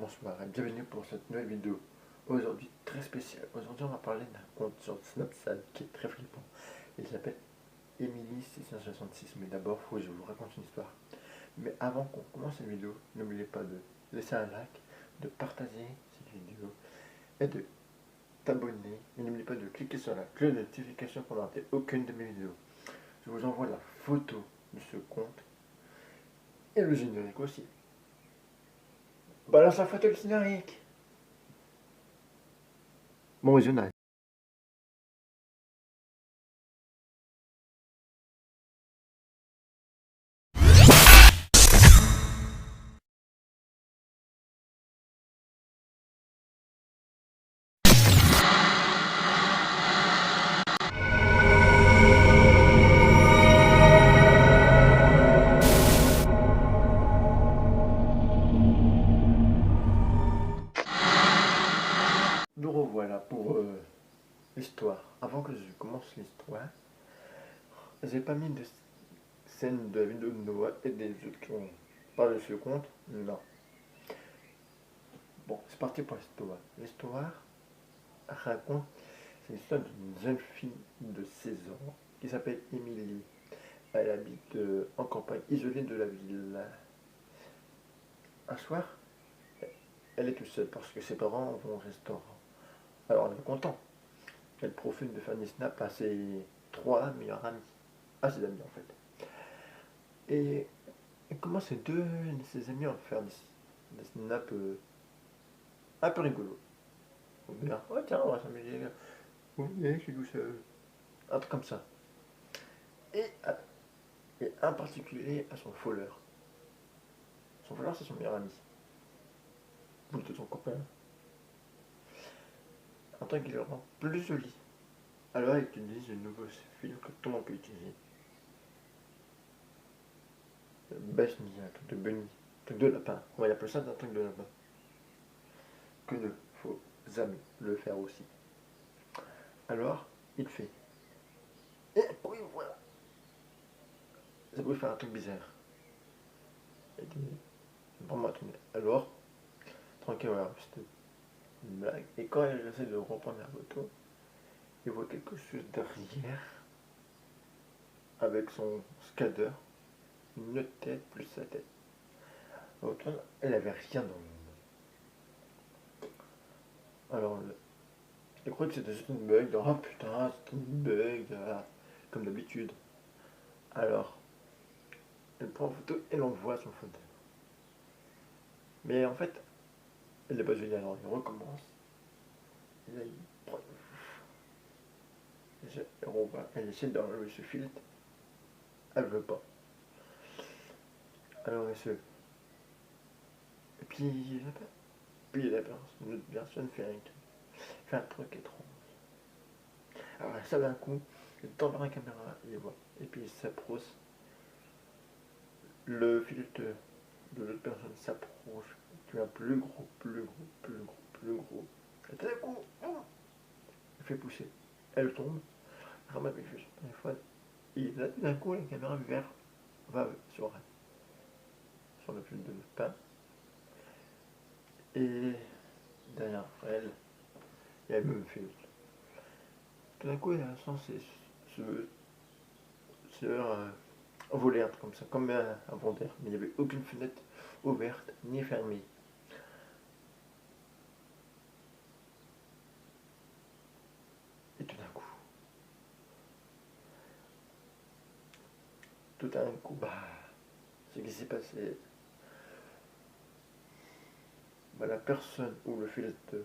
bonsoir et bienvenue pour cette nouvelle vidéo. Aujourd'hui, très spéciale. Aujourd'hui, on va parler d'un compte sur Snapchat qui est très flippant. Il s'appelle Emily666. Mais d'abord, faut que je vous raconte une histoire. Mais avant qu'on commence cette vidéo, n'oubliez pas de laisser un like, de partager cette vidéo et de t'abonner. Et n'oubliez pas de cliquer sur la cloche de notification pour ne rater aucune de mes vidéos. Je vous envoie la photo de ce compte et le générique aussi. Balance la photo du générique. Bon visionnage. Nous revoilà pour l'histoire. Avant que je commence l'histoire, j'ai pas mis de scène de la vidéo de Noah et des autres qui ont parlé de ce compte. Non. Bon, c'est parti pour l'histoire. L'histoire raconte, c'est l'histoire d'une jeune fille de 16 ans qui s'appelle Émilie. Elle habite en campagne isolée de la ville. Un soir, elle est toute seule parce que ses parents vont au restaurant. Alors elle est contente. Elle profite de faire des snaps à ses trois meilleurs amis. À ses amis en fait. Et elle commence deux de ses amis à faire des snaps un peu rigolos. On va dire, oh tiens, on va s'amuser. Oui, je suis tout seul. Un truc comme ça. Et, et un particulier à son follower. Son follower, c'est son meilleur ami. Ou de son copain. Un truc qui le rend plus joli. Alors, il utilise une nouveau filtre que tout le monde peut utiliser. Besnie, un truc de bunny, un truc de lapin. On va appeler ça un truc de lapin. Que ne faut jamais le faire aussi. Alors, il fait. Et oui, voilà. Ça peut faire un truc bizarre. Il dit, vraiment attendez. Alors, tranquille, voilà, c'était une blague. Et quand elle essaie de reprendre la photo, il voit quelque chose derrière, avec son scanner, une tête plus sa tête. Autant, elle avait rien dans le monde. Alors, je crois que c'était juste une bug. Oh putain, c'est une bug, comme d'habitude. Alors, elle prend en photo et l'envoie à son fauteuil. Mais en fait, elle n'est pas jolie, alors il recommence. Et là, il prend. Elle essaie d'enlever ce filtre. Elle veut pas. Alors elle se. Et puis, la personne, l'autre personne fait un truc étrange. Alors ça d'un coup, il tend vers la caméra, il voit. Et puis il s'approche. Le filtre de l'autre personne s'approche. Tu as plus gros, plus gros, plus gros, plus gros. Et tout d'un coup, il fait pousser. Elle tombe, ramasse son téléphone. Et là, tout d'un coup, la caméra va sur le filtre de l'autre pain. Et derrière elle, il y a le même filtre. Tout d'un coup, il a censé voler un truc comme ça, comme un inventaire. Mais il n'y avait aucune fenêtre ouverte ni fermée. Et tout d'un coup, bah, ce qui s'est passé, bah, la personne ou le filtre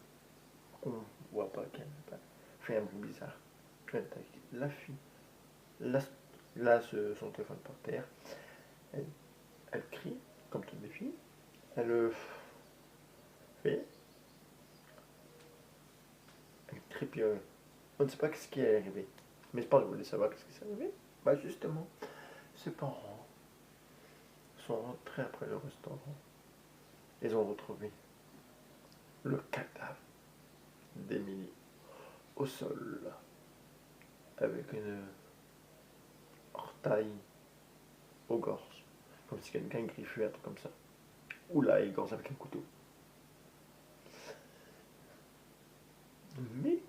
qu'on voit pas, qu'elle fait un bruit bizarre. La fille laisse son téléphone par terre. Elle, elle crie, comme toutes les filles. Elle fait. Elle crie, puis on ne sait pas ce qui est arrivé. Mais je pense que vous voulez savoir ce qui s'est arrivé. Bah justement, ses parents sont rentrés après le restaurant. Ils ont retrouvé le cadavre d'Émilie au sol, avec une orteil aux gorges, comme si quelqu'un griffait un truc comme ça. Ou là, il gorge avec un couteau. Mais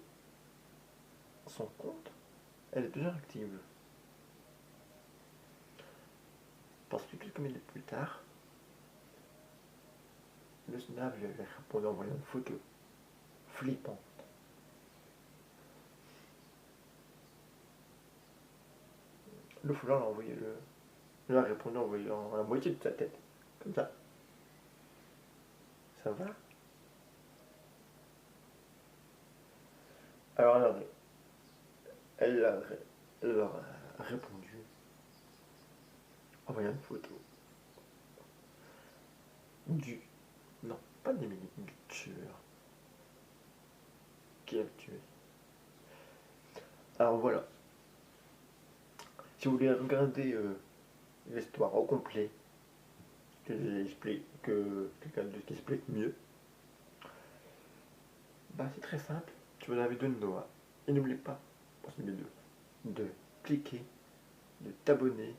son compte, elle est toujours active. Parce que quelques minutes plus tard, le Snap lui avait répondu en envoyant une photo flippante. Le foulard lui a répondu en envoyant la moitié de sa tête. Comme ça. Ça va? Alors elle leur a répondu en envoyant une photo non, pas d'Emily, du tueur qui l'a tué. Alors voilà, si vous voulez regarder l'histoire au complet, que quelqu'un d'autre qui explique mieux, bah c'est très simple, tu vas dans la vidéo de Noah, et n'oublie pas, pour cette vidéo, de cliquer, de t'abonner,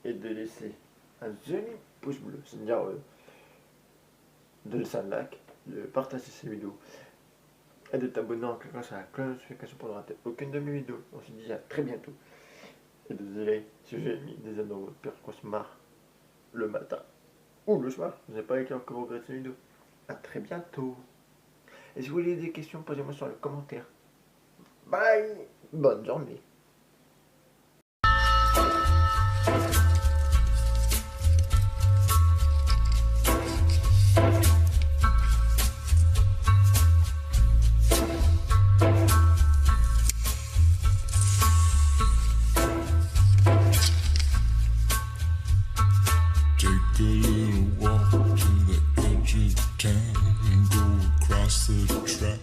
et de laisser un joli pouce bleu, c'est-à-dire de laisser un like, de partager ces vidéos, et de t'abonner en cliquant sur la cloche de notification pour ne rater aucune de mes vidéos. On se dit à très bientôt. Et désolé si j'ai mis des ados dans votre père qu'on se marre le matin ou le soir. Vous n'avez pas été encore regretté cette vidéo. À très bientôt. Et si vous voulez des questions, posez-moi sur les commentaires. Bye. Bonne journée. Take a little walk to the edge of town and go across the track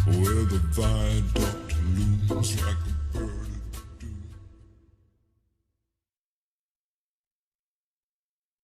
where the viaduct looms like